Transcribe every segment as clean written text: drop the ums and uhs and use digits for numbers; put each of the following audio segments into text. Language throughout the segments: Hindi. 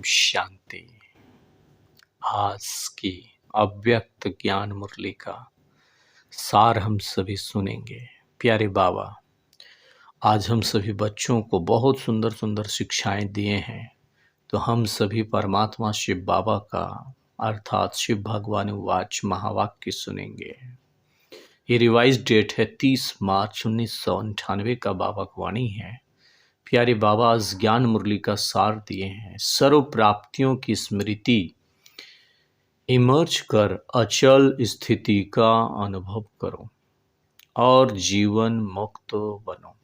शांति। आज की अव्यक्त ज्ञान मुरली का सार हम सभी सुनेंगे। प्यारे बाबा आज हम सभी बच्चों को बहुत सुंदर सुंदर शिक्षाएं दिए हैं, तो हम सभी परमात्मा शिव बाबा का अर्थात शिव भगवान वाच महावाक्य सुनेंगे। ये रिवाइज डेट है 30 मार्च 1998 का बाबा की वाणी है। प्यारे बाबा आज ज्ञान मुरली का सार दिए हैं। सर्व प्राप्तियों की स्मृति इमर्ज कर अचल स्थिति का अनुभव करो और जीवन मुक्त बनो।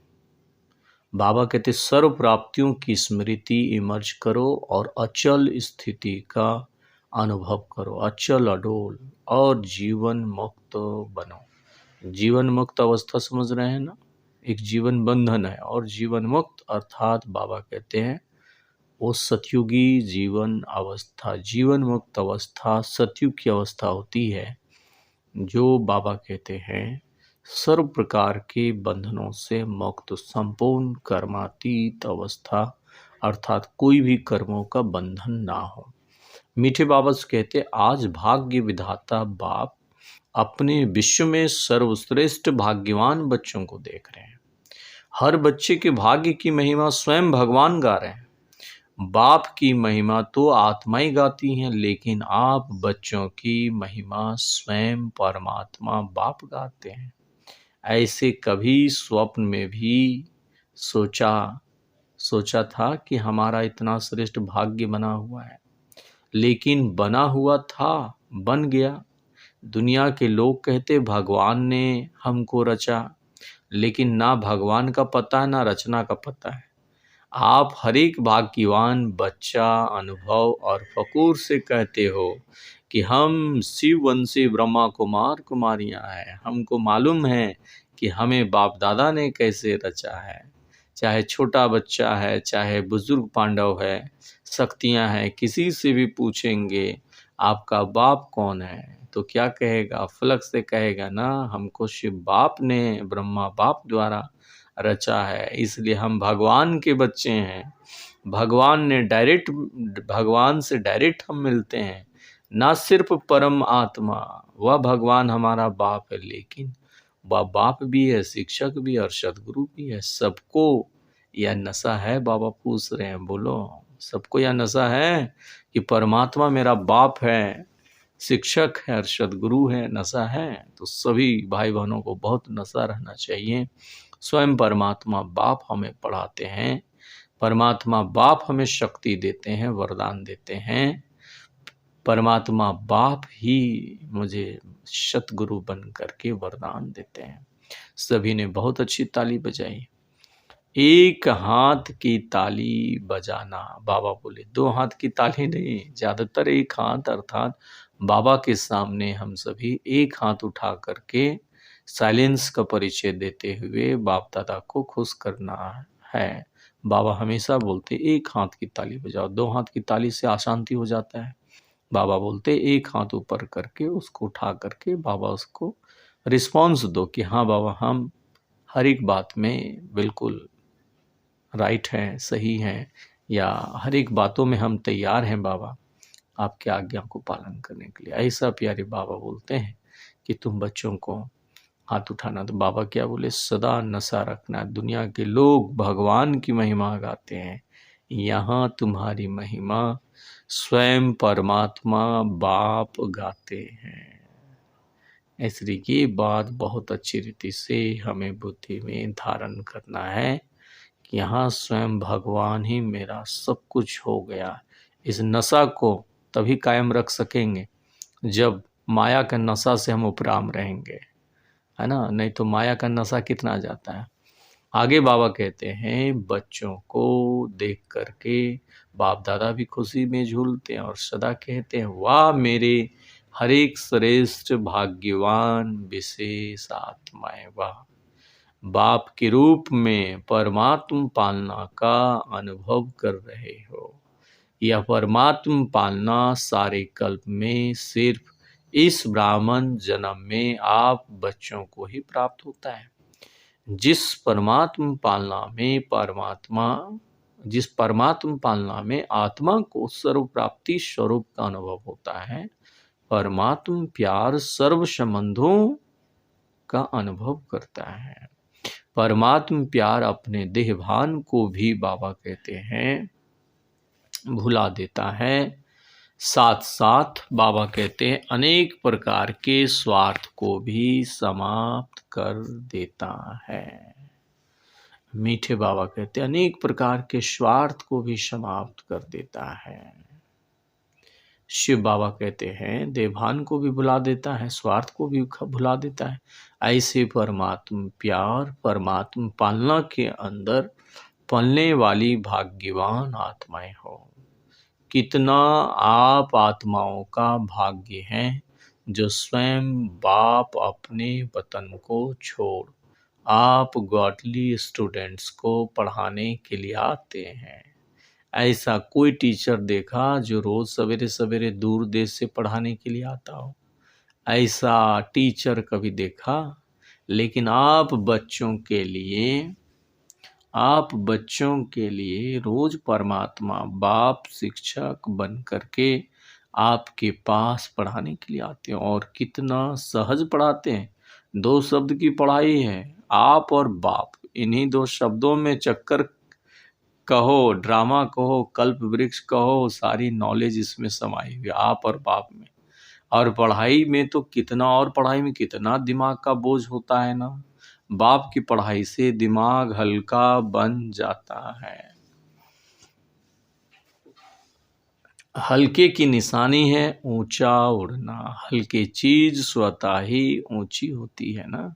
बाबा कहते सर्व प्राप्तियों की स्मृति इमर्ज करो और अचल स्थिति का अनुभव करो, अचल अडोल और जीवन मुक्त बनो। जीवन मुक्त अवस्था समझ रहे हैं ना, एक जीवन बंधन है और जीवन मुक्त अर्थात बाबा कहते हैं वो सतयुगी जीवन अवस्था, जीवन मुक्त अवस्था सतयुग की अवस्था होती है, जो बाबा कहते हैं सर्व प्रकार के बंधनों से मुक्त संपूर्ण कर्मातीत अवस्था, अर्थात कोई भी कर्मों का बंधन ना हो। मीठे बाबा से कहते आज भाग्य विधाता बाप अपने विश्व में सर्वश्रेष्ठ भाग्यवान बच्चों को देख रहे हैं। हर बच्चे के भाग्य की महिमा स्वयं भगवान गा रहे हैं। बाप की महिमा तो आत्माएं गाती हैं, लेकिन आप बच्चों की महिमा स्वयं परमात्मा बाप गाते हैं। ऐसे कभी स्वप्न में भी सोचा था कि हमारा इतना श्रेष्ठ भाग्य बना हुआ है, लेकिन बना हुआ था, बन गया। दुनिया के लोग कहते भगवान ने हमको रचा, लेकिन ना भगवान का पता है ना रचना का पता है। आप हर एक भाग्यवान बच्चा अनुभव और फकूर से कहते हो कि हम शिव वंशी ब्रह्मा कुमार कुमारियां हैं। हमको मालूम है कि हमें बाप दादा ने कैसे रचा है। चाहे छोटा बच्चा है, चाहे बुजुर्ग पांडव है, शक्तियां हैं, किसी से भी पूछेंगे आपका बाप कौन है तो क्या कहेगा, फलक से कहेगा ना हमको शिव बाप ने ब्रह्मा बाप द्वारा रचा है, इसलिए हम भगवान के बच्चे हैं। भगवान से डायरेक्ट हम मिलते हैं। ना सिर्फ परम आत्मा वह भगवान हमारा बाप है, लेकिन वह बाप भी है, शिक्षक भी और सदगुरु भी है। सबको यह नशा है, बाबा पूछ रहे हैं, बोलो सबको यह नशा है कि परमात्मा मेरा बाप है, शिक्षक है और सदगुरु है, नशा है। तो सभी भाई बहनों को बहुत नशा रहना चाहिए। स्वयं परमात्मा बाप हमें पढ़ाते हैं, परमात्मा बाप हमें शक्ति देते हैं, वरदान देते हैं। परमात्मा बाप ही मुझे सतगुरु बन करके वरदान देते हैं। सभी ने बहुत अच्छी ताली बजाई। एक हाथ की ताली बजाना, बाबा बोले दो हाथ की ताली नहीं, ज्यादातर एक हाथ, अर्थात बाबा के सामने हम सभी एक हाथ उठा करके साइलेंस का परिचय देते हुए बाप दादा को खुश करना है। बाबा हमेशा बोलते एक हाथ की ताली बजाओ, दो हाथ की ताली से अशांति हो जाता है। बाबा बोलते एक हाथ ऊपर करके उसको उठा करके बाबा उसको रिस्पॉन्स दो कि हाँ बाबा हम हर एक बात में बिल्कुल राइट हैं, सही हैं, या हर एक बातों में हम तैयार हैं बाबा आपके आज्ञा को पालन करने के लिए। ऐसा प्यारे बाबा बोलते हैं कि तुम बच्चों को हाथ उठाना। तो बाबा क्या बोले, सदा नशा रखना। दुनिया के लोग भगवान की महिमा गाते हैं, यहाँ तुम्हारी महिमा स्वयं परमात्मा बाप गाते हैं। इसलिए ये बात बहुत अच्छी रीति से हमें बुद्धि में धारण करना है कि यहाँ स्वयं भगवान ही मेरा सब कुछ हो गया। इस नशा को तभी कायम रख सकेंगे जब माया का नशा से हम उपराम रहेंगे, है ना, नहीं तो माया का नशा कितना जाता है। आगे बाबा कहते हैं बच्चों को देख करके बाप दादा भी खुशी में झूलते हैं और सदा कहते हैं वाह मेरे हर एक श्रेष्ठ भाग्यवान विशेष आत्माएं, वाह बाप के रूप में परमात्म पालना का अनुभव कर रहे हो। यह परमात्म पालना सारे कल्प में सिर्फ इस ब्राह्मण जन्म में आप बच्चों को ही प्राप्त होता है। जिस परमात्म पालना में परमात्मा जिस परमात्म पालना में आत्मा को सर्व प्राप्ति स्वरूप का अनुभव होता है, परमात्म प्यार सर्व संबंधों का अनुभव करता है। परमात्म प्यार अपने देहभान को भी बाबा कहते हैं भुला देता है। साथ साथ बाबा कहते हैं अनेक प्रकार के स्वार्थ को भी समाप्त कर देता है। मीठे बाबा कहते हैं अनेक प्रकार के स्वार्थ को भी समाप्त कर देता है। शिव बाबा कहते हैं देवभान को भी भुला देता है, स्वार्थ को भी भुला देता है। ऐसे परमात्म प्यार, परमात्म पालना के अंदर पलने वाली भाग्यवान आत्माएं हो। कितना आप आत्माओं का भाग्य है जो स्वयं बाप अपने वतन को छोड़ आप गॉडली स्टूडेंट्स को पढ़ाने के लिए आते हैं। ऐसा कोई टीचर देखा जो रोज सवेरे सवेरे दूर देश से पढ़ाने के लिए आता हो? ऐसा टीचर कभी देखा? लेकिन आप बच्चों के लिए रोज परमात्मा बाप शिक्षक बन करके आपके पास पढ़ाने के लिए आते हैं। और कितना सहज पढ़ाते हैं। 2 शब्द की पढ़ाई है, आप और बाप। इन्हीं 2 शब्दों में चक्कर कहो, ड्रामा कहो, कल्प वृक्ष कहो, सारी नॉलेज इसमें समाई हुई, आप और बाप में। और पढ़ाई में तो पढ़ाई में कितना दिमाग का बोझ होता है ना। बाप की पढ़ाई से दिमाग हल्का बन जाता है। हल्के की निशानी है ऊंचा उड़ना। हल्के चीज स्वतः ही ऊंची होती है ना।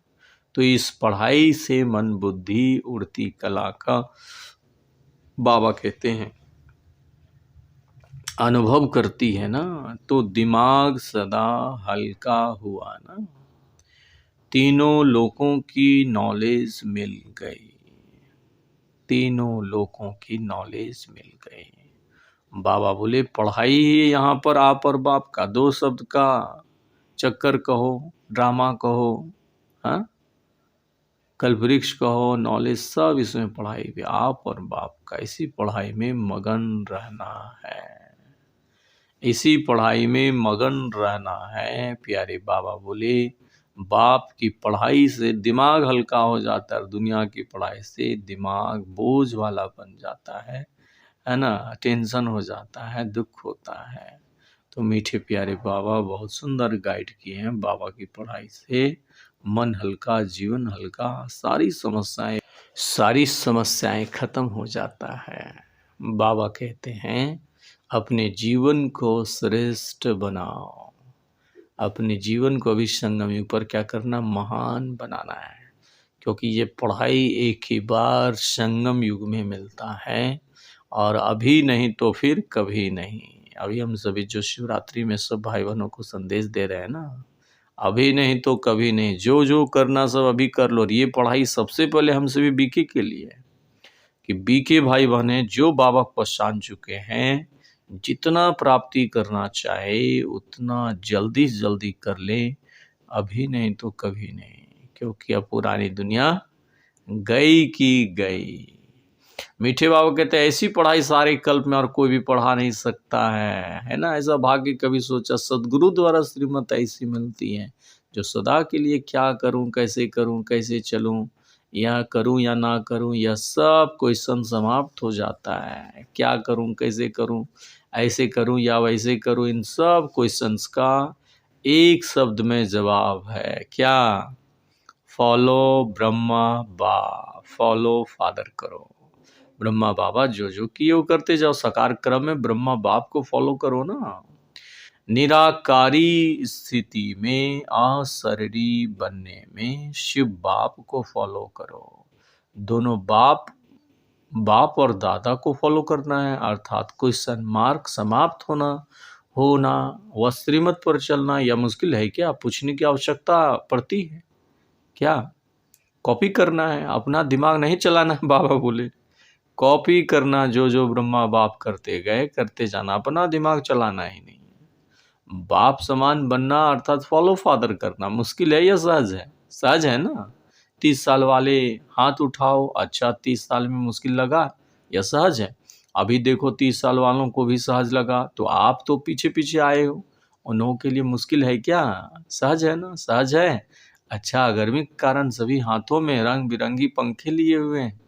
तो इस पढ़ाई से मन बुद्धि उड़ती कला का बाबा कहते हैं अनुभव करती है ना, तो दिमाग सदा हल्का हुआ ना। तीनों लोकों की नॉलेज मिल गई। बाबा बोले पढ़ाई ही यहाँ पर आप और बाप का 2 शब्द का चक्कर कहो, ड्रामा कहो, हाँ, कल्पवृक्ष कहो, नॉलेज सब इसमें पढ़ाई भी आप और बाप का। इसी पढ़ाई में मगन रहना है, इसी पढ़ाई में मगन रहना है। प्यारे बाबा बोले बाप की पढ़ाई से दिमाग हल्का हो जाता है, दुनिया की पढ़ाई से दिमाग बोझ वाला बन जाता है ना। टेंशन हो जाता है, दुख होता है। तो मीठे प्यारे बाबा बहुत सुंदर गाइड किए हैं। बाबा की पढ़ाई से मन हल्का, जीवन हल्का, सारी समस्याएं खत्म हो जाता है। बाबा कहते हैं अपने जीवन को श्रेष्ठ बनाओ। अपने जीवन को अभी संगम युग पर क्या करना, महान बनाना है। क्योंकि ये पढ़ाई एक ही बार संगम युग में मिलता है, और अभी नहीं तो फिर कभी नहीं। अभी हम सभी जो शिवरात्रि में सब भाई बहनों को संदेश दे रहे हैं ना, अभी नहीं तो कभी नहीं, जो जो करना सब अभी कर लो। ये पढ़ाई सबसे पहले हम सभी बीके के लिए है कि बीके भाई बहने जो बाबा को पहचान चुके हैं, जितना प्राप्ति करना चाहे उतना जल्दी से जल्दी कर ले, अभी नहीं तो कभी नहीं। क्योंकि अब पुरानी दुनिया गई की गई। मीठे बाबा कहते हैं ऐसी पढ़ाई सारे कल्प में और कोई भी पढ़ा नहीं सकता है ना। ऐसा भाग्य कभी सोचा, सदगुरु द्वारा श्रीमत ऐसी मिलती है जो सदा के लिए क्या करूं, कैसे चलूं, या करूं या ना करूं, यह सब क्वेश्चन समाप्त हो जाता है। क्या करूं, कैसे करूं, ऐसे करूं या वैसे करूं, इन सब क्वेश्चंस का एक शब्द में जवाब है क्या, फॉलो ब्रह्मा बाप, फॉलो फादर करो। ब्रह्मा बाबा जो जो किए वो करते जाओ। साकार क्रम में ब्रह्मा बाप को फॉलो करो ना। निराकारी स्थिति में अशरीरी बनने में शिव बाप को फॉलो करो। दोनों बाप और दादा को फॉलो करना है। अर्थात क्वेश्चन मार्क समाप्त होना व श्रीमत पर चलना। यह मुश्किल है क्या? पूछने की आवश्यकता पड़ती है क्या? कॉपी करना है, अपना दिमाग नहीं चलाना है। बाबा बोले कॉपी करना, जो जो ब्रह्मा बाप करते गए करते जाना, अपना दिमाग चलाना ही नहीं। बाप समान बनना अर्थात फॉलो फादर करना मुश्किल है या सहज है? सहज है ना। 30 साल वाले हाथ उठाओ। अच्छा 30 साल में मुश्किल लगा यह सहज है। अभी देखो 30 साल वालों को भी सहज लगा, तो आप तो पीछे पीछे आए हो, उन्हों के लिए मुश्किल है क्या? सहज है ना, सहज है। अच्छा, गर्मी के कारण सभी हाथों में रंग बिरंगी पंखे लिए हुए हैं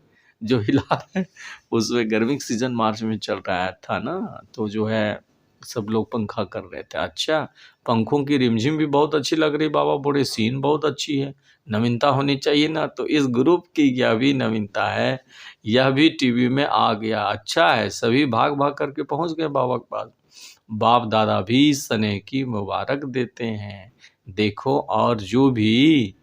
जो हिला रहे हैं। उसमें गर्मी का सीजन मार्च में चल रहा था ना, तो जो है सब लोग पंखा कर रहे थे। अच्छा, पंखों की रिमझिम भी बहुत अच्छी लग रही बाबा, बोले सीन बहुत अच्छी है, नवीनता होनी चाहिए ना। तो इस ग्रुप की यह भी नवीनता है, यह भी टीवी में आ गया। अच्छा है, सभी भाग भाग करके पहुंच गए बाबा के पास। बाप दादा भी स्नेह की मुबारक देते हैं। देखो, और जो भी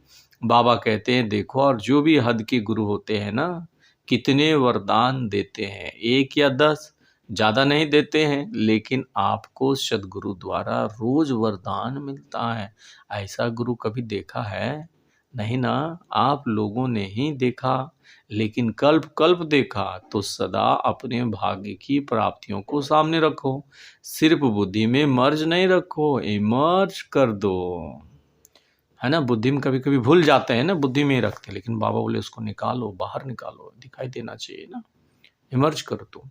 बाबा कहते हैं, देखो, और जो भी हद के गुरु होते हैं ना, कितने वरदान देते हैं, 1 या 10, ज़्यादा नहीं देते हैं, लेकिन आपको सद्गुरु द्वारा रोज वरदान मिलता है। ऐसा गुरु कभी देखा है? नहीं ना, आप लोगों ने ही देखा, लेकिन कल्प कल्प देखा। तो सदा अपने भाग्य की प्राप्तियों को सामने रखो, सिर्फ बुद्धि में मर्ज नहीं रखो, इमर्ज कर दो, है ना। बुद्धि में कभी कभी भूल जाते हैं ना, बुद्धि में ही रखते हैं, लेकिन बाबा बोले उसको निकालो, बाहर निकालो, दिखाई देना चाहिए ना। इमर्ज करो, तुम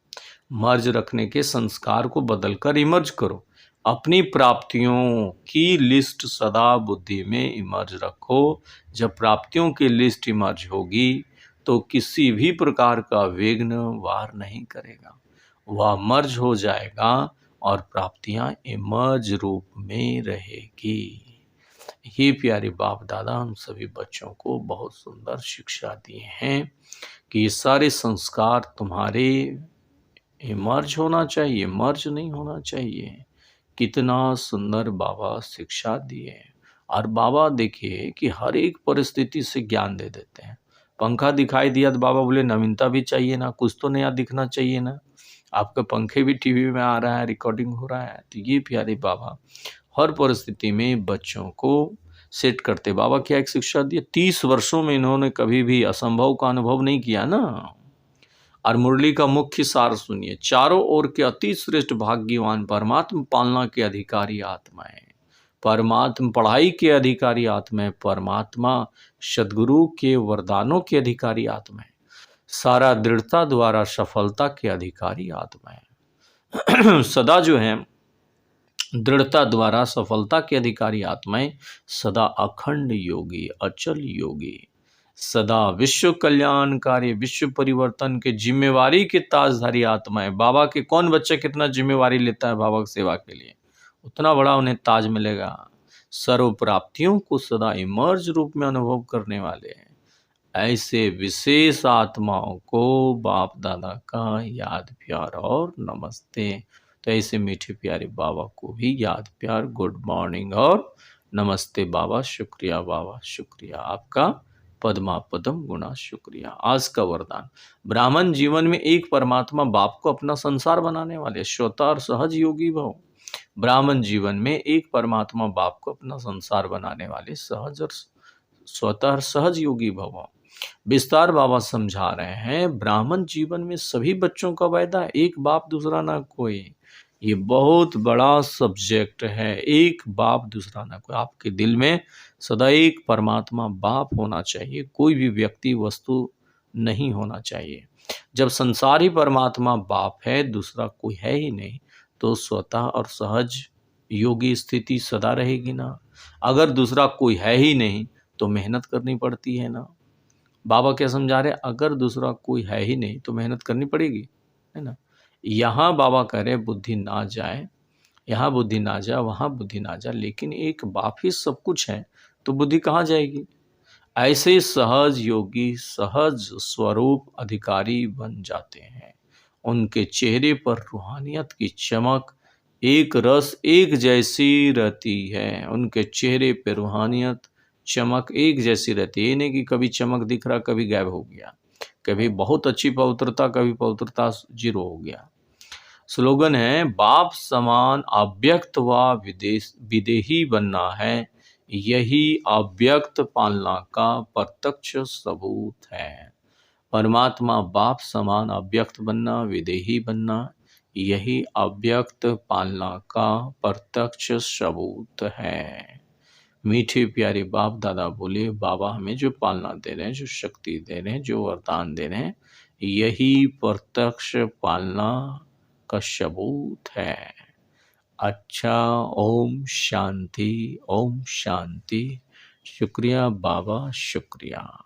मर्ज रखने के संस्कार को बदलकर इमर्ज करो। अपनी प्राप्तियों की लिस्ट सदा बुद्धि में इमर्ज रखो। जब प्राप्तियों की लिस्ट इमर्ज होगी तो किसी भी प्रकार का विघ्न वार नहीं करेगा, वह मर्ज हो जाएगा और प्राप्तियां इमर्ज रूप में रहेगी। ये प्यारे बाप दादा हम सभी बच्चों को बहुत सुंदर शिक्षा दिए हैं कि ये सारे संस्कार तुम्हारे इमर्ज होना चाहिए, मर्ज नहीं होना चाहिए। कितना सुंदर बाबा शिक्षा दिए। और बाबा देखिए कि हर एक परिस्थिति से ज्ञान दे देते हैं। पंखा दिखाई दिया तो बाबा बोले नवीनता भी चाहिए ना, कुछ तो नया दिखना चाहिए ना। आपके पंखे भी टीवी में आ रहा है, रिकॉर्डिंग हो रहा है। तो ये प्यारे बाबा हर परिस्थिति में बच्चों को सेट करते। बाबा क्या एक शिक्षा दी, 30 वर्षों में इन्होंने कभी भी असंभव का अनुभव नहीं किया ना। और मुरली का मुख्य सार सुनिए, चारों ओर के अति श्रेष्ठ भाग्यवान परमात्म पालना के अधिकारी आत्माएं, परमात्मा पढ़ाई के अधिकारी आत्माएं, परमात्मा सद्गुरु के वरदानों के अधिकारी आत्माएं, सारा दृढ़ता द्वारा सफलता के अधिकारी आत्माएं सदा जो है दृढ़ता द्वारा सफलता के अधिकारी आत्माएं, सदा अखंड योगी, अचल योगी, सदा विश्व कल्याणकारी, विश्व परिवर्तन के जिम्मेवारी के ताजधारी आत्माएं। बाबा के कौन बच्चा कितना जिम्मेवारी लेता है बाबा की सेवा के लिए, उतना बड़ा उन्हें ताज मिलेगा। सर्व प्राप्तियों को सदा इमर्ज रूप में अनुभव करने वाले हैं। ऐसे विशेष आत्माओं को बाप दादा का याद प्यार और नमस्ते। तो ऐसे मीठे प्यारे बाबा को भी याद प्यार, गुड मॉर्निंग और नमस्ते बाबा, शुक्रिया बाबा, शुक्रिया आपका, पद्मा पदम गुणा शुक्रिया। आज का वरदान, ब्राह्मण जीवन में एक परमात्मा बाप को अपना संसार बनाने वाले स्वतः और सहज योगी भव। ब्राह्मण जीवन में एक परमात्मा बाप को अपना संसार बनाने वाले सहज और स्वतः सहज योगी भव। विस्तार बाबा समझा रहे हैं, ब्राह्मण जीवन में सभी बच्चों का वायदा, एक बाप दूसरा ना कोई। ये बहुत बड़ा सब्जेक्ट है, एक बाप दूसरा ना कोई। आपके दिल में सदा एक परमात्मा बाप होना चाहिए, कोई भी व्यक्ति वस्तु नहीं होना चाहिए। जब संसार ही परमात्मा बाप है, दूसरा कोई है ही नहीं, तो स्वतः और सहज योगी स्थिति सदा रहेगी ना। अगर दूसरा कोई है ही नहीं तो मेहनत करनी पड़ती है ना। बाबा क्या समझा रहे, अगर दूसरा कोई है ही नहीं तो मेहनत करनी पड़ेगी, है ना। यहाँ बाबा कह रहे बुद्धि ना जाए, यहाँ बुद्धि ना जाए, वहाँ बुद्धि ना जाए, लेकिन एक बाप ही सब कुछ है तो बुद्धि कहाँ जाएगी। ऐसे सहज योगी सहज स्वरूप अधिकारी बन जाते हैं। उनके चेहरे पर रूहानियत की चमक एक रस एक जैसी रहती है। उनके चेहरे पर रूहानियत चमक एक जैसी रहती है, ये नहीं कि कभी चमक दिख रहा कभी गायब हो गया, कभी बहुत अच्छी पवित्रता कभी पवित्रता जीरो हो गया। स्लोगन है, बाप समान अव्यक्त व विदेही बनना है, यही अव्यक्त पालना का प्रत्यक्ष सबूत है। परमात्मा बाप समान अव्यक्त बनना, विदेही बनना, यही अव्यक्त पालना का प्रत्यक्ष सबूत है। मीठे प्यारे बाप दादा बोले, बाबा हमें जो पालना दे रहे हैं, जो शक्ति दे रहे हैं, जो वरदान दे रहे हैं, यही प्रत्यक्ष पालना का सबूत है। अच्छा, ओम शांति, ओम शांति। शुक्रिया बाबा, शुक्रिया।